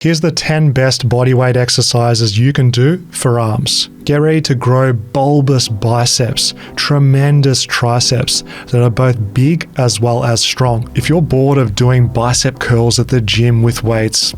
Here's the 10 best bodyweight exercises you can do for arms. Get ready to grow bulbous biceps, tremendous triceps that are both big as well as strong. If you're bored of doing bicep curls at the gym with weights,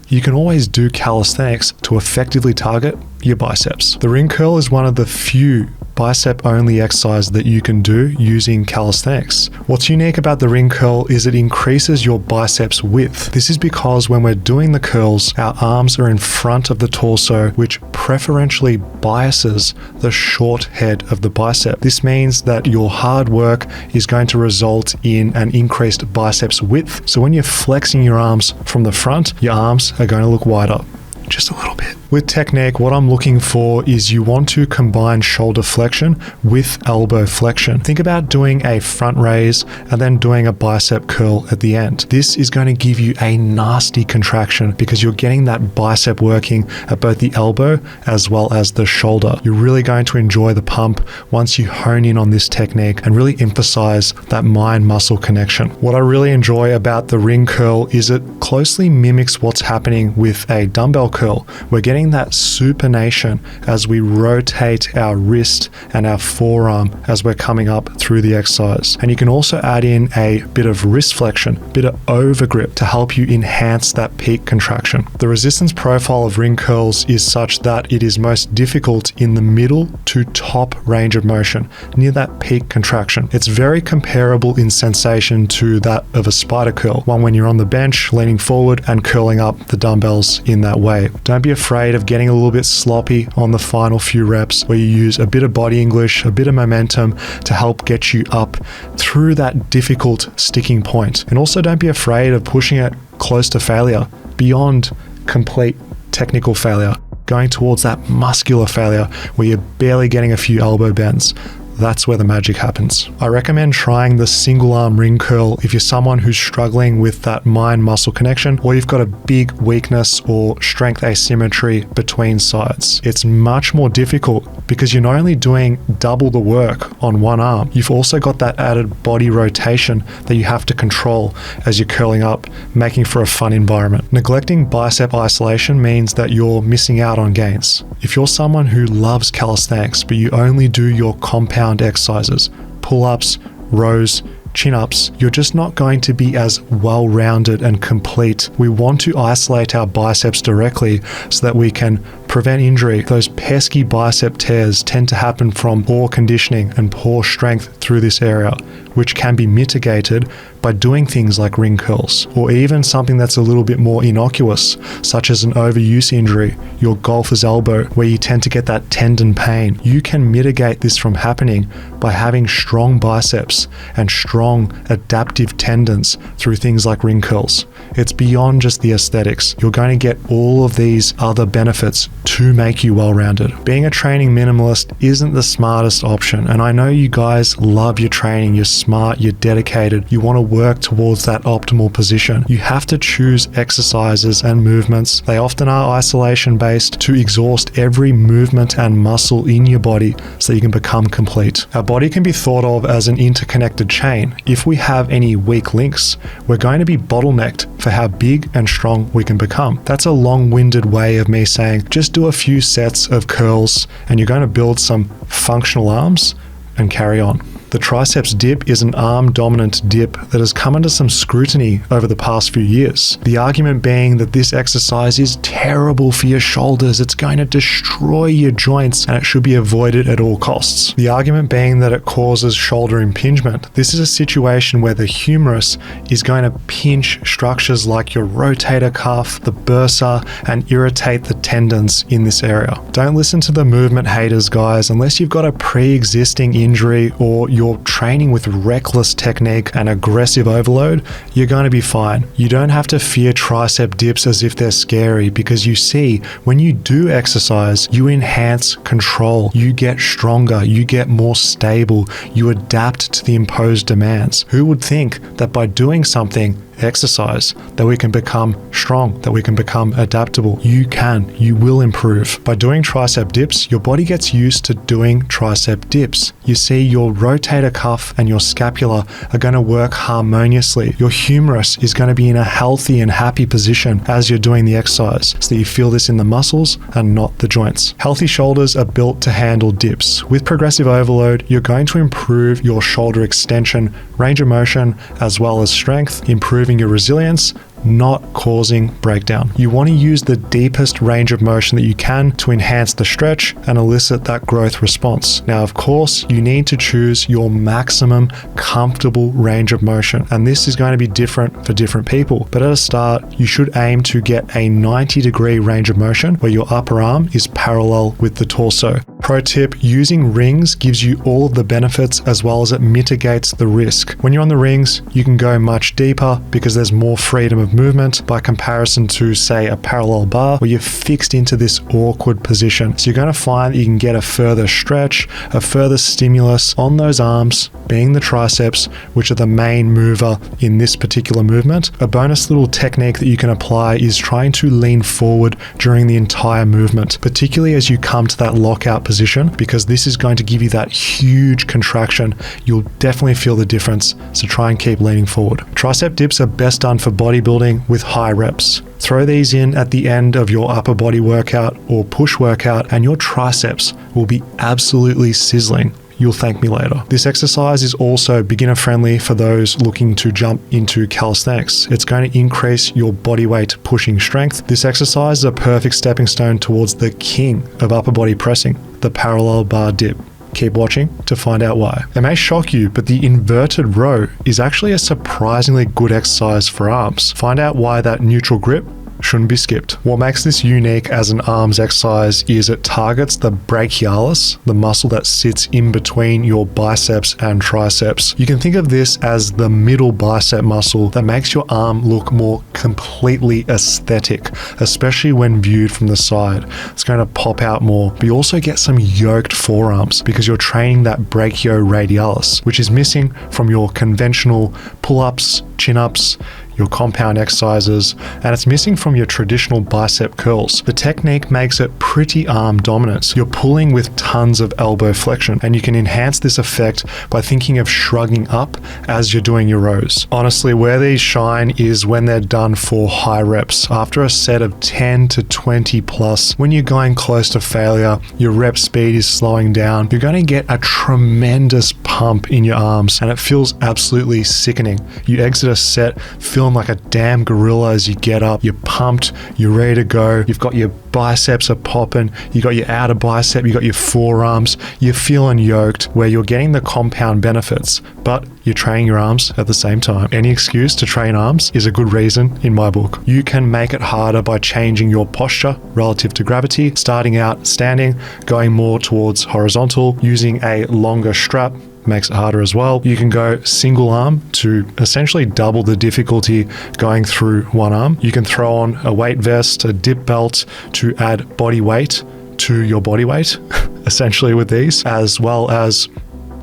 you can always do calisthenics to effectively target your biceps. The ring curl is one of the few bicep-only exercises that you can do using calisthenics. What's unique about the ring curl is it increases your biceps width. This is because when we're doing the curls, our arms are in front of the torso, which preferentially biases the short head of the bicep. This means that your hard work is going to result in an increased biceps width. So when you're flexing your arms from the front, your arms are going to look wider. Just a little bit. With technique, what I'm looking for is you want to combine shoulder flexion with elbow flexion. Think about doing a front raise and then doing a bicep curl at the end. This is going to give you a nasty contraction because you're getting that bicep working at both the elbow as well as the shoulder. You're really going to enjoy the pump once you hone in on this technique and really emphasize that mind-muscle connection. What I really enjoy about the ring curl is it closely mimics what's happening with a dumbbell curl. We're getting that supination as we rotate our wrist and our forearm as we're coming up through the exercise. And you can also add in a bit of wrist flexion, a bit of overgrip to help you enhance that peak contraction. The resistance profile of ring curls is such that it is most difficult in the middle to top range of motion, near that peak contraction. It's very comparable in sensation to that of a spider curl, one when you're on the bench, leaning forward and curling up the dumbbells in that way. Don't be afraid of getting a little bit sloppy on the final few reps where you use a bit of body English, a bit of momentum to help get you up through that difficult sticking point. And also don't be afraid of pushing it close to failure, beyond complete technical failure, going towards that muscular failure where you're barely getting a few elbow bends. That's where the magic happens. I recommend trying the single arm ring curl if you're someone who's struggling with that mind-muscle connection, or you've got a big weakness or strength asymmetry between sides. It's much more difficult because you're not only doing double the work on one arm, you've also got that added body rotation that you have to control as you're curling up, making for a fun environment. Neglecting bicep isolation means that you're missing out on gains. If you're someone who loves calisthenics, but you only do your compound exercises, pull-ups, rows, chin-ups, you're just not going to be as well-rounded and complete. We want to isolate our biceps directly so that we can prevent injury. Those pesky bicep tears tend to happen from poor conditioning and poor strength through this area, which can be mitigated by doing things like ring curls, or even something that's a little bit more innocuous, such as an overuse injury, your golfer's elbow, where you tend to get that tendon pain. You can mitigate this from happening by having strong biceps and strong adaptive tendons through things like ring curls. It's beyond just the aesthetics. You're going to get all of these other benefits to make you well-rounded. Being a training minimalist isn't the smartest option, and I know you guys love your training, you're smart, you're dedicated, you want to work towards that optimal position. You have to choose exercises and movements. They often are isolation based to exhaust every movement and muscle in your body so you can become complete. Our body can be thought of as an interconnected chain. If we have any weak links, we're going to be bottlenecked for how big and strong we can become. That's a long-winded way of me saying just do a few sets of curls and you're going to build some functional arms and carry on. The triceps dip is an arm-dominant dip that has come under some scrutiny over the past few years. The argument being that this exercise is terrible for your shoulders, it's going to destroy your joints, and it should be avoided at all costs. The argument being that it causes shoulder impingement. This is a situation where the humerus is going to pinch structures like your rotator cuff, the bursa, and irritate the tendons in this area. Don't listen to the movement haters, guys, unless you've got a pre-existing injury or you're training with reckless technique and aggressive overload, you're going to be fine. You don't have to fear tricep dips as if they're scary, because you see, when you do exercise, you enhance control, you get stronger, you get more stable, you adapt to the imposed demands. Who would think that by doing something exercise, that we can become strong, that we can become adaptable. You will improve. By doing tricep dips, your body gets used to doing tricep dips. You see, your rotator cuff and your scapula are going to work harmoniously. Your humerus is going to be in a healthy and happy position as you're doing the exercise, so that you feel this in the muscles and not the joints. Healthy shoulders are built to handle dips. With progressive overload, you're going to improve your shoulder extension, range of motion, as well as strength, improving your resilience, not causing breakdown. You want to use the deepest range of motion that you can to enhance the stretch and elicit that growth response. Now, of course, you need to choose your maximum comfortable range of motion, and this is going to be different for different people. But at a start, you should aim to get a 90-degree range of motion where your upper arm is parallel with the torso. Pro tip, using rings gives you all of the benefits as well as it mitigates the risk. When you're on the rings, you can go much deeper because there's more freedom of movement by comparison to, say, a parallel bar where you're fixed into this awkward position. So you're going to find that you can get a further stretch, a further stimulus on those arms, being the triceps, which are the main mover in this particular movement. A bonus little technique that you can apply is trying to lean forward during the entire movement, particularly as you come to that lockout position, because this is going to give you that huge contraction. You'll definitely feel the difference, so try and keep leaning forward. Tricep dips are best done for bodybuilding with high reps. Throw these in at the end of your upper body workout or push workout, and your triceps will be absolutely sizzling. You'll thank me later. This exercise is also beginner friendly for those looking to jump into calisthenics. It's going to increase your body weight pushing strength. This exercise is a perfect stepping stone towards the king of upper body pressing, the parallel bar dip. Keep watching to find out why. It may shock you, but the inverted row is actually a surprisingly good exercise for arms. Find out why that neutral grip shouldn't be skipped. What makes this unique as an arms exercise is it targets the brachialis, the muscle that sits in between your biceps and triceps. You can think of this as the middle bicep muscle that makes your arm look more completely aesthetic, especially when viewed from the side. It's going to pop out more, but you also get some yoked forearms because you're training that brachioradialis, which is missing from your conventional pull-ups, chin-ups, your compound exercises, and it's missing from your traditional bicep curls. The technique makes it pretty arm dominant. You're pulling with tons of elbow flexion, and you can enhance this effect by thinking of shrugging up as you're doing your rows. Honestly, where these shine is when they're done for high reps. After a set of 10 to 20 plus, when you're going close to failure, your rep speed is slowing down, you're going to get a tremendous pump in your arms, and it feels absolutely sickening. You exit a set feeling like a damn gorilla as you get up. You're pumped, you're ready to go, you've got your biceps are popping, you got your outer bicep, you got your forearms, you're feeling yoked, where you're getting the compound benefits, but you're training your arms at the same time. Any excuse to train arms is a good reason in my book. You can make it harder by changing your posture relative to gravity, starting out standing, going more towards horizontal, using a longer strap makes it harder as well. You can go single arm to essentially double the difficulty going through one arm. You can throw on a weight vest, a dip belt to add body weight to your body weight, essentially with these, as well as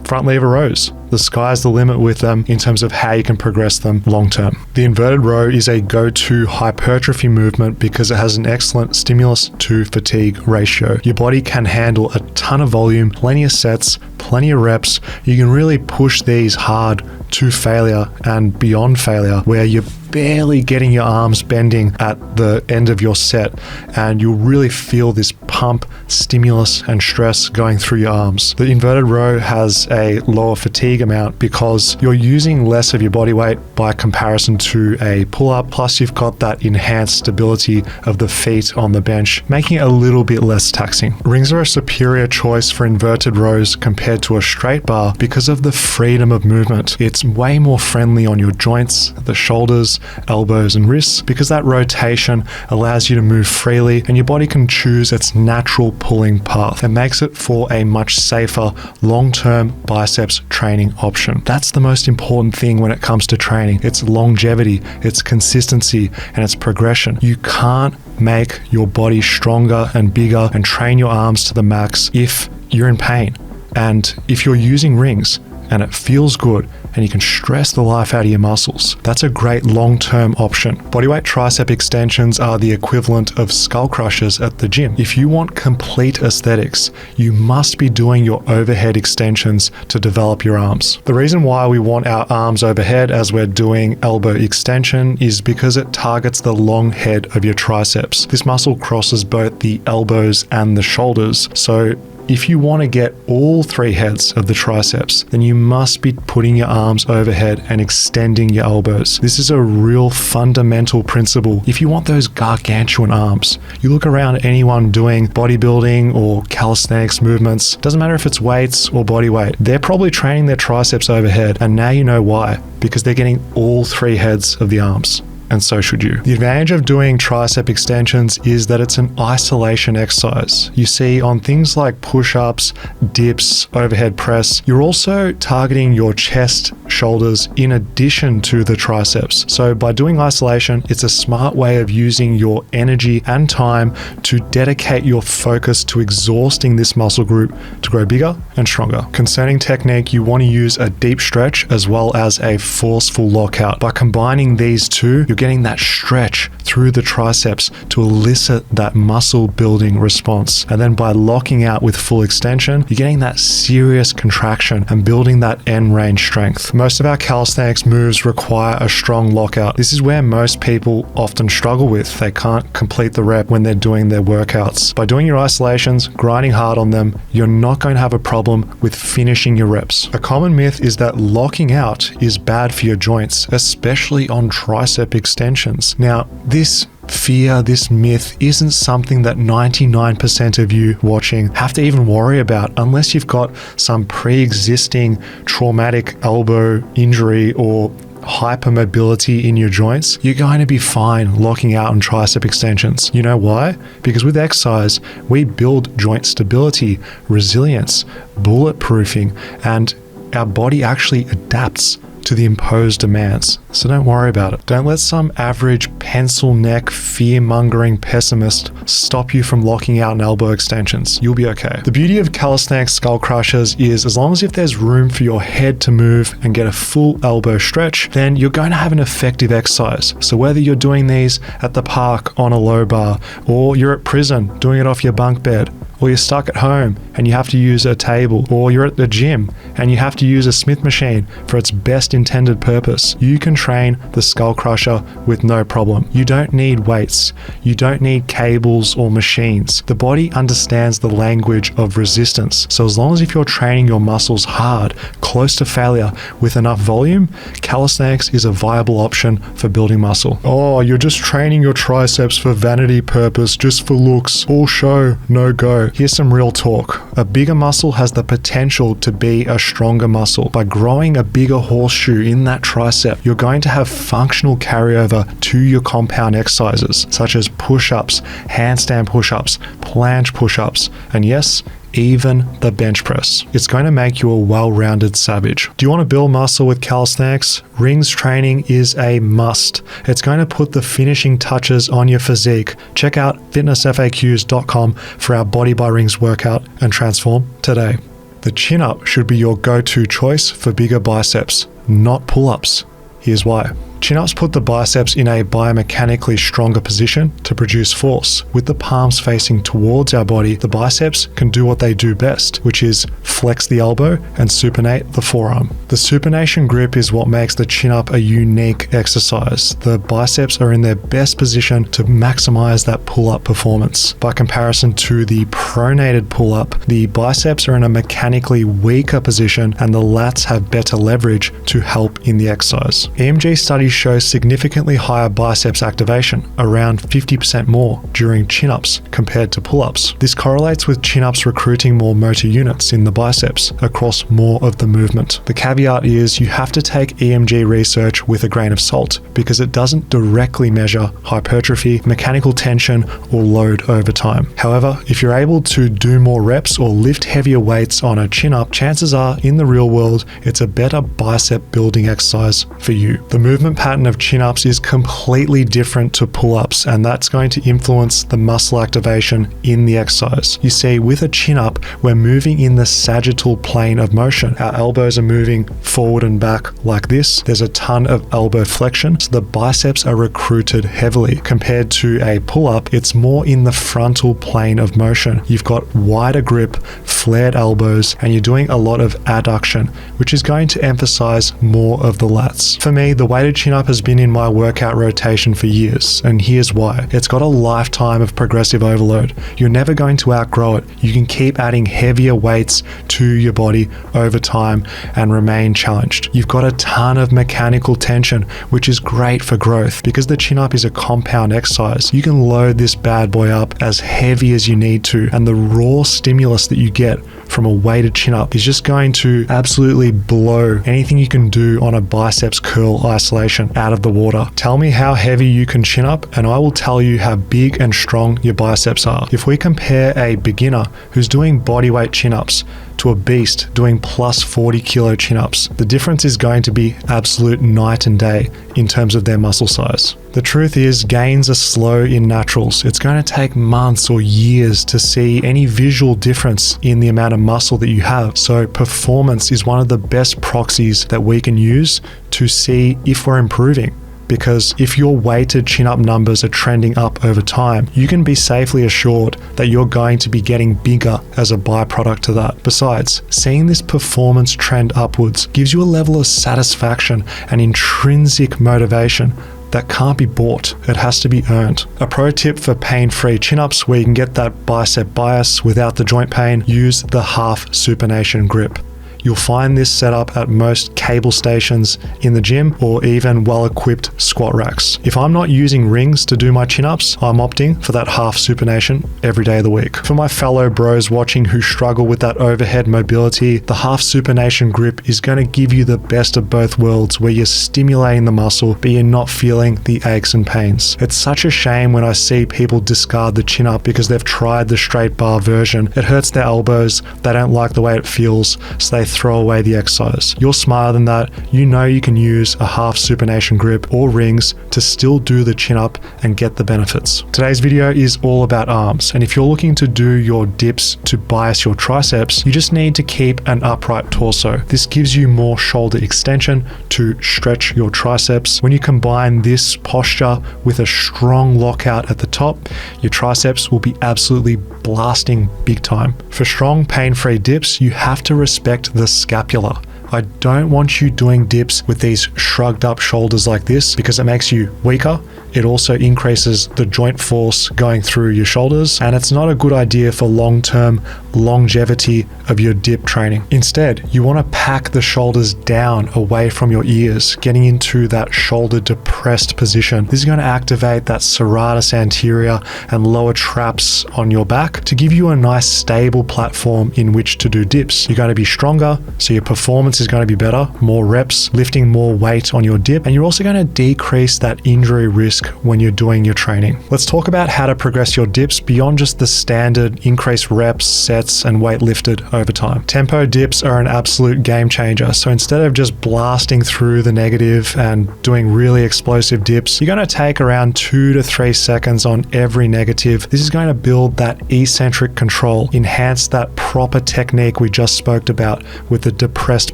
front lever rows. The sky's the limit with them in terms of how you can progress them long term. The inverted row is a go-to hypertrophy movement because it has an excellent stimulus to fatigue ratio. Your body can handle a ton of volume, plenty of sets, plenty of reps. You can really push these hard to failure and beyond failure, where you're barely getting your arms bending at the end of your set, and you'll really feel this pump, stimulus, and stress going through your arms. The inverted row has a lower fatigue amount because you're using less of your body weight by comparison to a pull-up, plus you've got that enhanced stability of the feet on the bench, making it a little bit less taxing. Rings are a superior choice for inverted rows compared to a straight bar because of the freedom of movement. It's way more friendly on your joints, the shoulders, elbows, and wrists, because that rotation allows you to move freely and your body can choose its natural pulling path and makes it for a much safer long-term biceps training option. That's the most important thing when it comes to training. It's longevity, it's consistency, and it's progression. You can't make your body stronger and bigger and train your arms to the max if you're in pain. And if you're using rings and it feels good and you can stress the life out of your muscles. That's a great long-term option. Bodyweight tricep extensions are the equivalent of skull crushers at the gym. If you want complete aesthetics, you must be doing your overhead extensions to develop your arms. The reason why we want our arms overhead as we're doing elbow extension is because it targets the long head of your triceps. This muscle crosses both the elbows and the shoulders. So if you want to get all three heads of the triceps, then you must be putting your arms overhead and extending your elbows. This is a real fundamental principle. If you want those gargantuan arms, you look around at anyone doing bodybuilding or calisthenics movements, doesn't matter if it's weights or body weight, they're probably training their triceps overhead, and now you know why, because they're getting all three heads of the arms. And so should you. The advantage of doing tricep extensions is that it's an isolation exercise. You see, on things like push-ups, dips, overhead press, you're also targeting your chest, shoulders in addition to the triceps. So by doing isolation, it's a smart way of using your energy and time to dedicate your focus to exhausting this muscle group to grow bigger and stronger. Concerning technique, you want to use a deep stretch as well as a forceful lockout. By combining these two, you're getting that stretch through the triceps to elicit that muscle building response. And then by locking out with full extension, you're getting that serious contraction and building that end range strength. Most of our calisthenics moves require a strong lockout. This is where most people often struggle with. They can't complete the rep when they're doing their workouts. By doing your isolations, grinding hard on them, you're not going to have a problem with finishing your reps. A common myth is that locking out is bad for your joints, especially on tricep extensions. Now, this fear, this myth isn't something that 99% of you watching have to even worry about unless you've got some pre-existing traumatic elbow injury or hypermobility in your joints. You're going to be fine locking out on tricep extensions. You know why? Because with exercise, we build joint stability, resilience, bulletproofing, and our body actually adapts to the imposed demands. So don't worry about it. Don't let some average pencil neck fear-mongering pessimist stop you from locking out on elbow extensions. You'll be okay. The beauty of calisthenics skull crushers is as long as if there's room for your head to move and get a full elbow stretch, then you're going to have an effective exercise. So whether you're doing these at the park on a low bar, or you're at prison doing it off your bunk bed, or you're stuck at home and you have to use a table, or you're at the gym and you have to use a Smith machine for its best intended purpose, you can train the skull crusher with no problem. You don't need weights. You don't need cables or machines. The body understands the language of resistance. So as long as if you're training your muscles hard, close to failure, with enough volume, calisthenics is a viable option for building muscle. Oh, you're just training your triceps for vanity purpose, just for looks, all show, no go. Here's some real talk. A bigger muscle has the potential to be a stronger muscle. By growing a bigger horseshoe in that tricep, you're going to have functional carryover to your compound exercises, such as push-ups, handstand push-ups, planche push-ups, and yes, even the bench press. It's going to make you a well-rounded savage. Do you want to build muscle with calisthenics? Rings training is a must. It's going to put the finishing touches on your physique. Check out FitnessFAQs.com for our Body by Rings workout and transform today. The chin-up should be your go-to choice for bigger biceps, not pull-ups. Here's why. Chin-ups put the biceps in a biomechanically stronger position to produce force. With the palms facing towards our body, the biceps can do what they do best, which is flex the elbow and supinate the forearm. The supination grip is what makes the chin-up a unique exercise. The biceps are in their best position to maximize that pull-up performance. By comparison to the pronated pull-up, the biceps are in a mechanically weaker position and the lats have better leverage to help in the exercise. EMG studies show significantly higher biceps activation, around 50% more during chin-ups compared to pull-ups. This correlates with chin-ups recruiting more motor units in the biceps across more of the movement. The caveat is you have to take EMG research with a grain of salt because it doesn't directly measure hypertrophy, mechanical tension, or load over time. However, if you're able to do more reps or lift heavier weights on a chin-up, chances are in the real world it's a better bicep building exercise for you. The movement pattern of chin-ups is completely different to pull-ups, and that's going to influence the muscle activation in the exercise. You see, with a chin-up, we're moving in the sagittal plane of motion. Our elbows are moving forward and back like this. There's a ton of elbow flexion, so the biceps are recruited heavily. Compared to a pull-up, it's more in the frontal plane of motion. You've got wider grip, flared elbows, and you're doing a lot of adduction, which is going to emphasize more of the lats. For me, the weighted chin-up has been in my workout rotation for years, and here's why. It's got a lifetime of progressive overload. You're never going to outgrow it. You can keep adding heavier weights to your body over time and remain challenged. You've got a ton of mechanical tension, which is great for growth. Because the chin-up is a compound exercise, you can load this bad boy up as heavy as you need to, and the raw stimulus that you get from a weighted chin-up is just going to absolutely blow anything you can do on a biceps curl isolation out of the water. Tell me how heavy you can chin up, and I will tell you how big and strong your biceps are. If we compare a beginner who's doing bodyweight chin-ups to a beast doing plus 40 kilo chin-ups, the difference is going to be absolute night and day in terms of their muscle size. The truth is, gains are slow in naturals. It's going to take months or years to see any visual difference in the amount of muscle that you have. So performance is one of the best proxies that we can use to see if we're improving. Because if your weighted chin-up numbers are trending up over time, you can be safely assured that you're going to be getting bigger as a byproduct to that. Besides, seeing this performance trend upwards gives you a level of satisfaction and intrinsic motivation that can't be bought. It has to be earned. A pro tip for pain-free chin-ups where you can get that bicep bias without the joint pain: use the half supination grip. You'll find this set up at most cable stations in the gym or even well-equipped squat racks. If I'm not using rings to do my chin-ups, I'm opting for that half supination every day of the week. For my fellow bros watching who struggle with that overhead mobility, the half supination grip is going to give you the best of both worlds, where you're stimulating the muscle but you're not feeling the aches and pains. It's such a shame when I see people discard the chin-up because they've tried the straight bar version. It hurts their elbows, they don't like the way it feels, so they throw away the exercise. You're smarter than that. You know you can use a half supination grip or rings to still do the chin up and get the benefits. Today's video is all about arms, and if you're looking to do your dips to bias your triceps, you just need to keep an upright torso. This gives you more shoulder extension to stretch your triceps. When you combine this posture with a strong lockout at the top, your triceps will be absolutely blasting big time. For strong pain-free dips, you have to respect the scapula. I don't want you doing dips with these shrugged up shoulders like this because it makes you weaker. It also increases the joint force going through your shoulders, and it's not a good idea for long-term longevity of your dip training. Instead, you want to pack the shoulders down away from your ears, getting into that shoulder depressed position. This is going to activate that serratus anterior and lower traps on your back to give you a nice stable platform in which to do dips. You're going to be stronger, so your performance is going to be better, more reps, lifting more weight on your dip, and you're also going to decrease that injury risk when you're doing your training. Let's talk about how to progress your dips beyond just the standard increased reps, sets, and weight lifted over time. Tempo dips are an absolute game changer. So instead of just blasting through the negative and doing really explosive dips, you're going to take around 2 to 3 seconds on every negative. This is going to build that eccentric control, enhance that proper technique we just spoke about with the depressed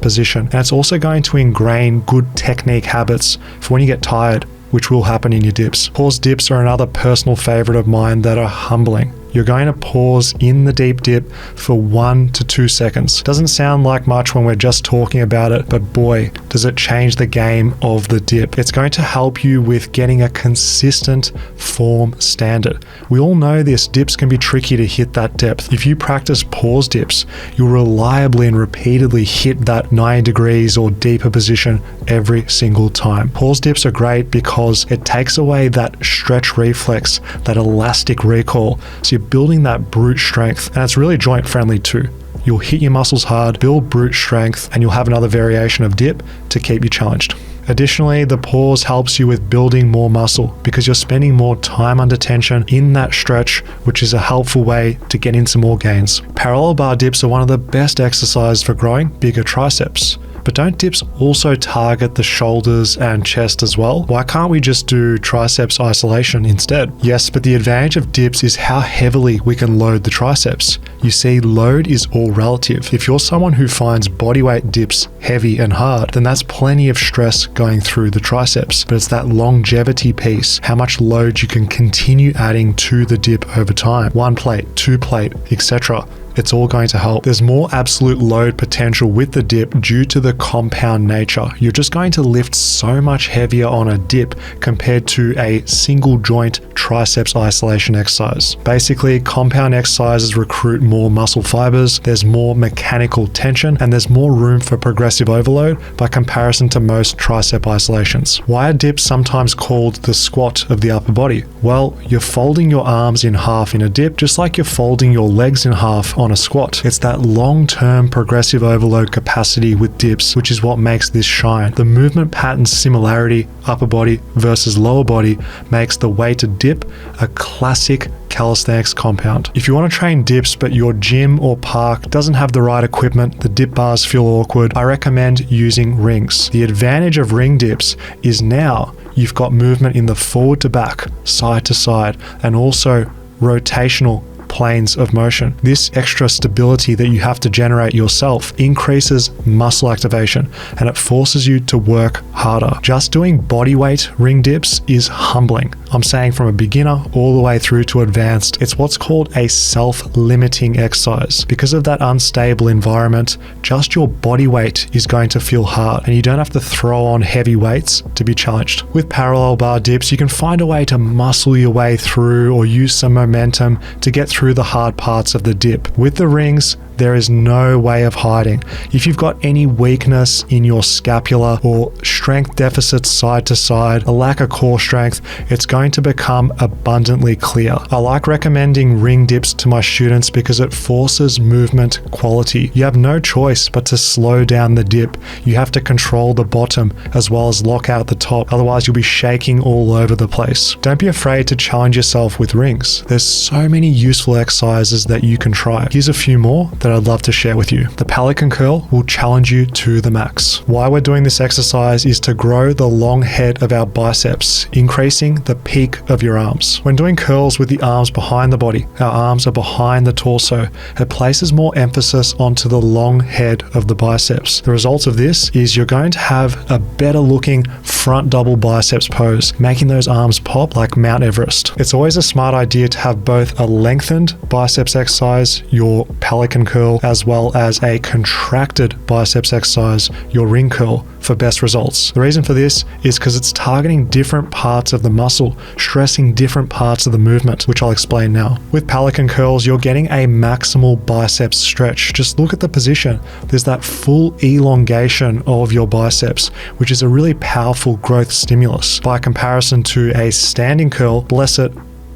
position. And it's also going to ingrain good technique habits for when you get tired, which will happen in your dips. Pause dips are another personal favorite of mine that are humbling. You're going to pause in the deep dip for 1 to 2 seconds. Doesn't sound like much when we're just talking about it, but boy, does it change the game of the dip. It's going to help you with getting a consistent form standard. We all know this, dips can be tricky to hit that depth. If you practice pause dips, you'll reliably and repeatedly hit that 90 degrees or deeper position every single time. Pause dips are great because it takes away that stretch reflex, that elastic recall. So you're building that brute strength, and it's really joint friendly too. You'll hit your muscles hard, build brute strength, and you'll have another variation of dip to keep you challenged. Additionally, the pause helps you with building more muscle because you're spending more time under tension in that stretch, which is a helpful way to get into more gains. Parallel bar dips are one of the best exercises for growing bigger triceps. But don't dips also target the shoulders and chest as well? Why can't we just do triceps isolation instead? Yes, but the advantage of dips is how heavily we can load the triceps. You see, load is all relative. If you're someone who finds bodyweight dips heavy and hard, then that's plenty of stress going through the triceps. But it's that longevity piece, how much load you can continue adding to the dip over time. 1 plate, 2 plate, etc. It's all going to help. There's more absolute load potential with the dip due to the compound nature. You're just going to lift so much heavier on a dip compared to a single joint triceps isolation exercise. Basically, compound exercises recruit more muscle fibers, there's more mechanical tension, and there's more room for progressive overload by comparison to most tricep isolations. Why are dips sometimes called the squat of the upper body? Well, you're folding your arms in half in a dip, just like you're folding your legs in half on a squat. It's that long-term progressive overload capacity with dips, which is what makes this shine. The movement pattern similarity, upper body versus lower body, makes the weighted dip a classic calisthenics compound. If you want to train dips but your gym or park doesn't have the right equipment, the dip bars feel awkward, I recommend using rings. The advantage of ring dips is now you've got movement in the forward to back, side to side, and also rotational planes of motion. This extra stability that you have to generate yourself increases muscle activation and it forces you to work harder. Just doing bodyweight ring dips is humbling. I'm saying from a beginner all the way through to advanced. It's what's called a self-limiting exercise. Because of that unstable environment, just your body weight is going to feel hard and you don't have to throw on heavy weights to be challenged. With parallel bar dips, you can find a way to muscle your way through or use some momentum to get through the hard parts of the dip. With the rings, there is no way of hiding. If you've got any weakness in your scapula or strength deficits side to side, a lack of core strength, it's going to become abundantly clear. I like recommending ring dips to my students because it forces movement quality. You have no choice but to slow down the dip. You have to control the bottom as well as lock out the top. Otherwise, you'll be shaking all over the place. Don't be afraid to challenge yourself with rings. There's so many useful exercises that you can try. Here's a few more that I'd love to share with you. The Pelican Curl will challenge you to the max. Why we're doing this exercise is to grow the long head of our biceps, increasing the peak of your arms. When doing curls with the arms behind the body, our arms are behind the torso, it places more emphasis onto the long head of the biceps. The result of this is you're going to have a better looking front double biceps pose, making those arms pop like Mount Everest. It's always a smart idea to have both a lengthened biceps exercise, your Pelican Curl, as well as a contracted biceps exercise, your ring curl, for best results. The reason for this is because it's targeting different parts of the muscle, stressing different parts of the movement, which I'll explain now. With Pelican Curls, you're getting a maximal biceps stretch. Just look at the position. There's that full elongation of your biceps, which is a really powerful growth stimulus. By comparison to a standing curl, bless it,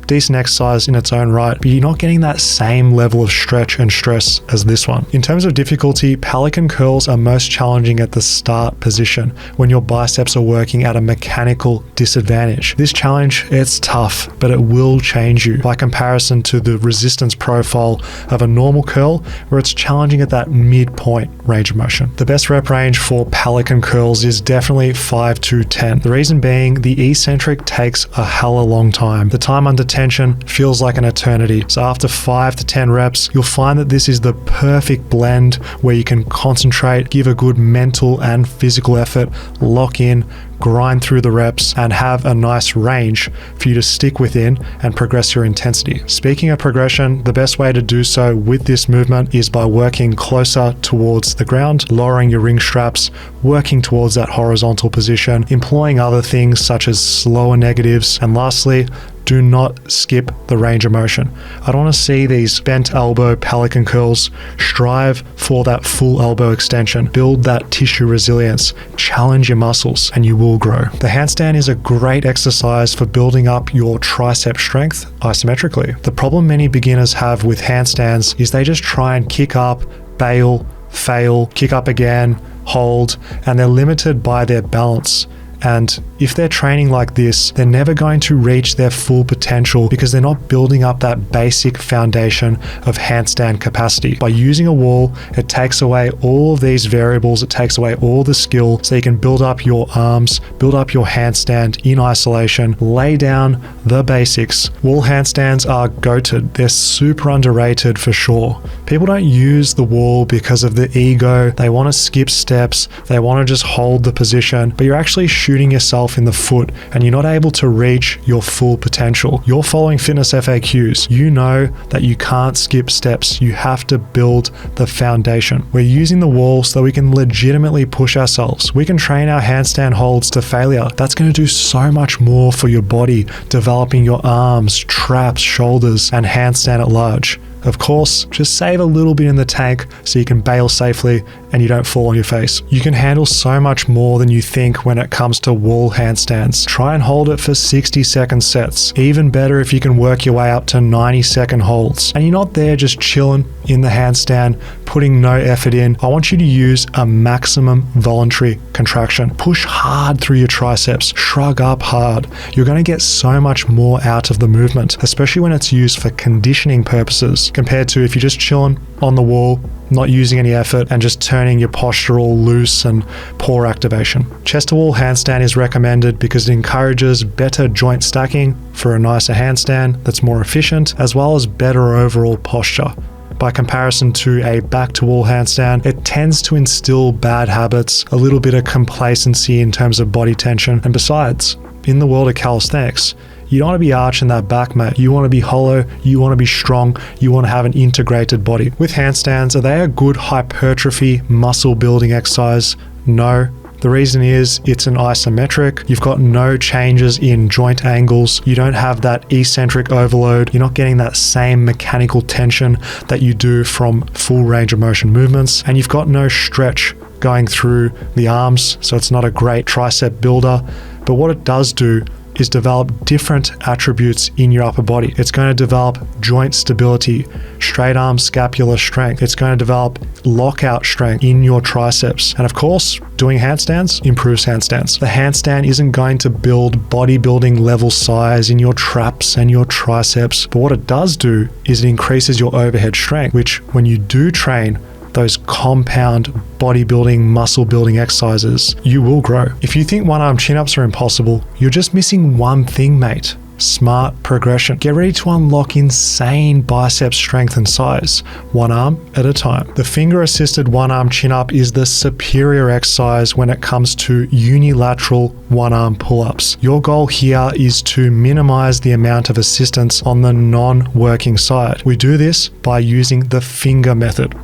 decent exercise in its own right, but you're not getting that same level of stretch and stress as this one. In terms of difficulty, Pelican Curls are most challenging at the start position when your biceps are working at a mechanical disadvantage. This challenge, it's tough, but it will change you by comparison to the resistance profile of a normal curl where it's challenging at that midpoint range of motion. The best rep range for Pelican Curls is definitely 5 to 10. The reason being the eccentric takes a hella long time. The time under tension feels like an eternity. So after 5 to 10 reps, you'll find that this is the perfect blend where you can concentrate, give a good mental and physical effort, lock in, grind through the reps, and have a nice range for you to stick within and progress your intensity. Speaking of progression, the best way to do so with this movement is by working closer towards the ground, lowering your ring straps, working towards that horizontal position, employing other things such as slower negatives, and lastly, do not skip the range of motion. I don't want to see these bent elbow Pelican Curls. Strive for that full elbow extension. Build that tissue resilience. Challenge your muscles and you will grow. The handstand is a great exercise for building up your tricep strength isometrically. The problem many beginners have with handstands is they just try and kick up, bail, fail, kick up again, hold, and they're limited by their balance. And if they're training like this, they're never going to reach their full potential because they're not building up that basic foundation of handstand capacity. By using a wall, it takes away all of these variables, it takes away all the skill, so you can build up your arms, build up your handstand in isolation, lay down the basics. Wall handstands are goated. They're super underrated for sure. People don't use the wall because of the ego. They want to skip steps. They want to just hold the position, but you're actually shooting yourself in the foot and you're not able to reach your full potential. You're following FitnessFAQs. You know that you can't skip steps. You have to build the foundation. We're using the wall so that we can legitimately push ourselves. We can train our handstand holds to failure. That's going to do so much more for your body, developing your arms, traps, shoulders, and handstand at large. Of course, just save a little bit in the tank so you can bail safely and you don't fall on your face. You can handle so much more than you think when it comes to wall handstands. Try and hold it for 60-second sets. Even better if you can work your way up to 90-second holds. And you're not there just chilling in the handstand, putting no effort in. I want you to use a maximum voluntary contraction. Push hard through your triceps. Shrug up hard. You're going to get so much more out of the movement, especially when it's used for conditioning purposes, compared to if you're just chilling on the wall, not using any effort, and just turning your posture all loose and poor activation. Chest to wall handstand is recommended because it encourages better joint stacking for a nicer handstand that's more efficient, as well as better overall posture. By comparison to a back to wall handstand, it tends to instill bad habits, a little bit of complacency in terms of body tension, and besides, in the world of calisthenics, you don't want to be arching that back, mate. You want to be hollow, you want to be strong, you want to have an integrated body. With handstands, are they a good hypertrophy muscle building exercise? No. The reason is it's an isometric. You've got no changes in joint angles. You don't have that eccentric overload. You're not getting that same mechanical tension that you do from full range of motion movements. And you've got no stretch going through the arms, so it's not a great tricep builder. But what it does do is develop different attributes in your upper body. It's going to develop joint stability, straight arm scapular strength. It's going to develop lockout strength in your triceps. And of course, doing handstands improves handstands. The handstand isn't going to build bodybuilding level size in your traps and your triceps, but what it does do is it increases your overhead strength, which when you do train those compound bodybuilding, muscle building exercises, you will grow. If you think one arm chin-ups are impossible, you're just missing one thing, mate. Smart progression. Get ready to unlock insane bicep strength and size, one arm at a time. The finger-assisted one-arm chin-up is the superior exercise when it comes to unilateral one-arm pull-ups. Your goal here is to minimize the amount of assistance on the non-working side. We do this by using the finger method.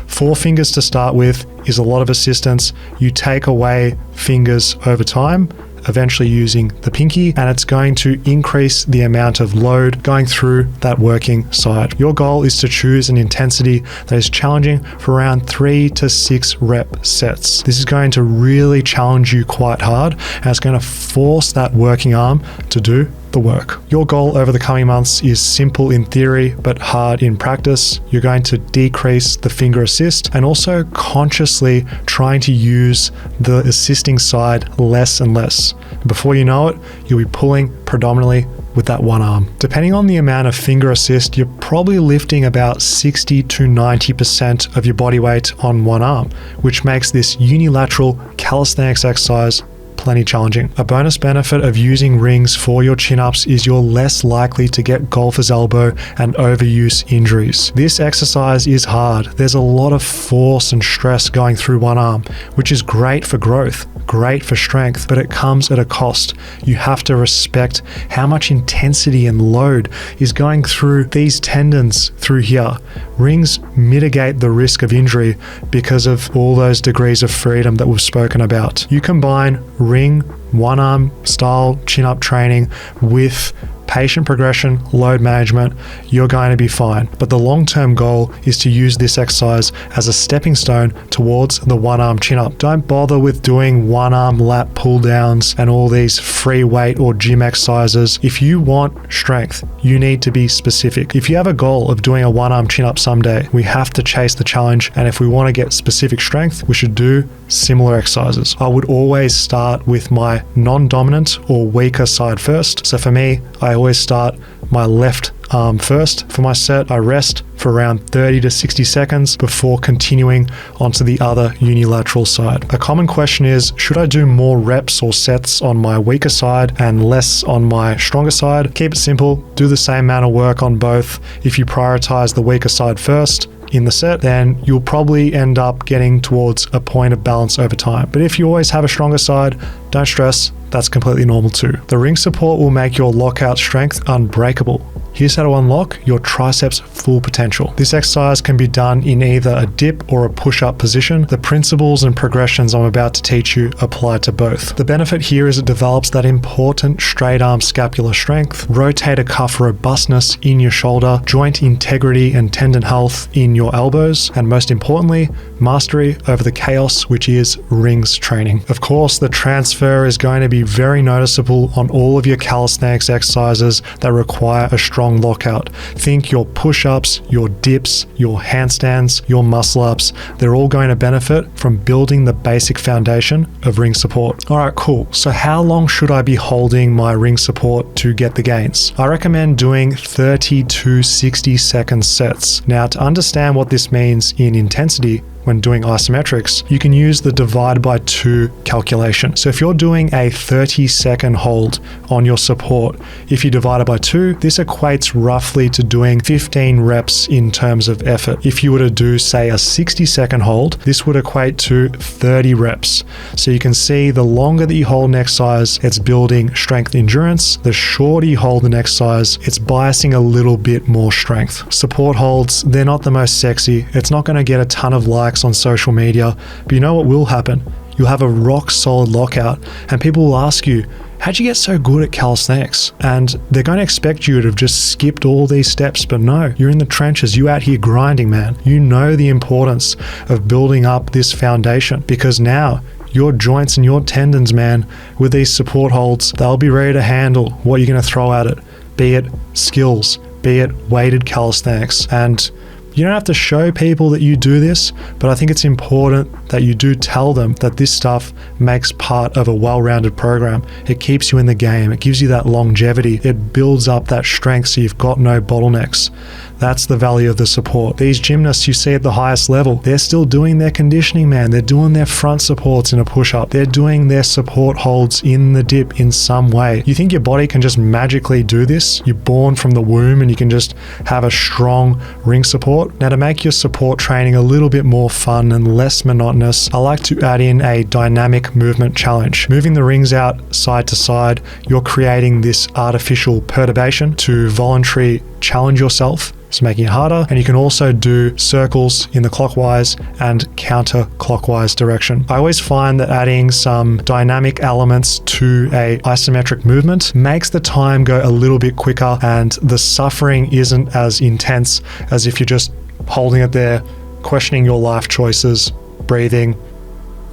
4 fingers to start with is a lot of assistance. You take away fingers over time, eventually using the pinky, and it's going to increase the amount of load going through that working side. Your goal is to choose an intensity that is challenging for around 3 to 6 rep sets. This is going to really challenge you quite hard, and it's going to force that working arm to do the work. Your goal over the coming months is simple in theory, but hard in practice. You're going to decrease the finger assist and also consciously trying to use the assisting side less and less. Before you know it, you'll be pulling predominantly with that one arm. Depending on the amount of finger assist, you're probably lifting about 60 to 90% of your body weight on one arm, which makes this unilateral calisthenics exercise plenty challenging. A bonus benefit of using rings for your chin-ups is you're less likely to get golfer's elbow and overuse injuries. This exercise is hard. There's a lot of force and stress going through one arm, which is great for growth, great for strength, but it comes at a cost. You have to respect how much intensity and load is going through these tendons through here. Rings mitigate the risk of injury because of all those degrees of freedom that we've spoken about. You combine ring, one arm style chin-up training with patient progression, load management, you're going to be fine. But the long-term goal is to use this exercise as a stepping stone towards the one-arm chin-up. Don't bother with doing one-arm lat pull-downs and all these free weight or gym exercises. If you want strength, you need to be specific. If you have a goal of doing a one-arm chin-up someday, we have to chase the challenge, and if we want to get specific strength, we should do similar exercises. I would always start with my non-dominant or weaker side first. So for me, I always start my left arm first. For my set, I rest for around 30 to 60 seconds before continuing onto the other unilateral side. A common question is, should I do more reps or sets on my weaker side and less on my stronger side? Keep it simple, do the same amount of work on both. If you prioritize the weaker side first in the set, then you'll probably end up getting towards a point of balance over time. But if you always have a stronger side, don't stress, that's completely normal too. The ring support will make your lockout strength unbreakable. Here's how to unlock your triceps' full potential. This exercise can be done in either a dip or a push-up position. The principles and progressions I'm about to teach you apply to both. The benefit here is it develops that important straight arm scapular strength, rotator cuff robustness in your shoulder, joint integrity and tendon health in your elbows, and most importantly, mastery over the chaos which is rings training. Of course, the transfer is going to be very noticeable on all of your calisthenics exercises that require a strong lockout. Think your push-ups, your dips, your handstands, your muscle-ups. They're all going to benefit from building the basic foundation of ring support. All right, cool. So how long should I be holding my ring support to get the gains? I recommend doing 30 to 60 second sets. Now, to understand what this means in intensity, when doing isometrics, you can use the divide by 2 calculation. So if you're doing a 30-second hold on your support, if you divide it by 2, this equates roughly to doing 15 reps in terms of effort. If you were to do, say, a 60-second hold, this would equate to 30 reps. So you can see the longer that you hold an exercise, it's building strength endurance. The shorter you hold an exercise, it's biasing a little bit more strength. Support holds, they're not the most sexy. It's not going to get a ton of likes on social media, but you know what will happen? You'll have a rock solid lockout, and people will ask you, how'd you get so good at calisthenics? And they're going to expect you to have just skipped all these steps, but no, you're in the trenches, you out here grinding, man. You know the importance of building up this foundation, because now your joints and your tendons, man, with these support holds, they'll be ready to handle what you're going to throw at it, be it skills, be it weighted calisthenics. And you don't have to show people that you do this, but I think it's important that you do tell them that this stuff makes part of a well-rounded program. It keeps you in the game. It gives you that longevity. It builds up that strength so you've got no bottlenecks. That's the value of the support. These gymnasts you see at the highest level, they're still doing their conditioning, man. They're doing their front supports in a push-up. They're doing their support holds in the dip in some way. You think your body can just magically do this? You're born from the womb and you can just have a strong ring support? Now, to make your support training a little bit more fun and less monotonous, I like to add in a dynamic movement challenge. Moving the rings out side to side, you're creating this artificial perturbation to voluntarily challenge yourself. So making it harder, and you can also do circles in the clockwise and counterclockwise direction. I always find that adding some dynamic elements to a isometric movement makes the time go a little bit quicker, and the suffering isn't as intense as if you're just holding it there, questioning your life choices, breathing,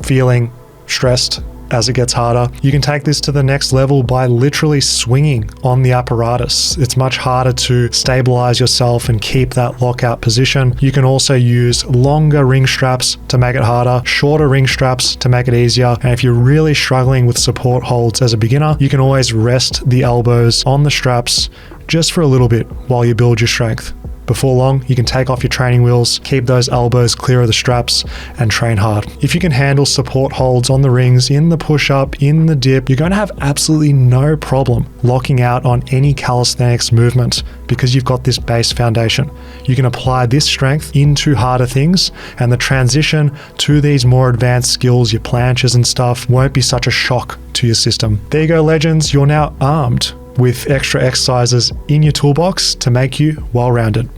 feeling stressed as it gets harder. You can take this to the next level by literally swinging on the apparatus. It's much harder to stabilize yourself and keep that lockout position. You can also use longer ring straps to make it harder, shorter ring straps to make it easier. And if you're really struggling with support holds as a beginner, you can always rest the elbows on the straps just for a little bit while you build your strength. Before long, you can take off your training wheels, keep those elbows clear of the straps, and train hard. If you can handle support holds on the rings, in the push-up, in the dip, you're going to have absolutely no problem locking out on any calisthenics movement because you've got this base foundation. You can apply this strength into harder things, and the transition to these more advanced skills, your planches and stuff, won't be such a shock to your system. There you go, legends. You're now armed with extra exercises in your toolbox to make you well-rounded.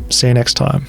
See you next time.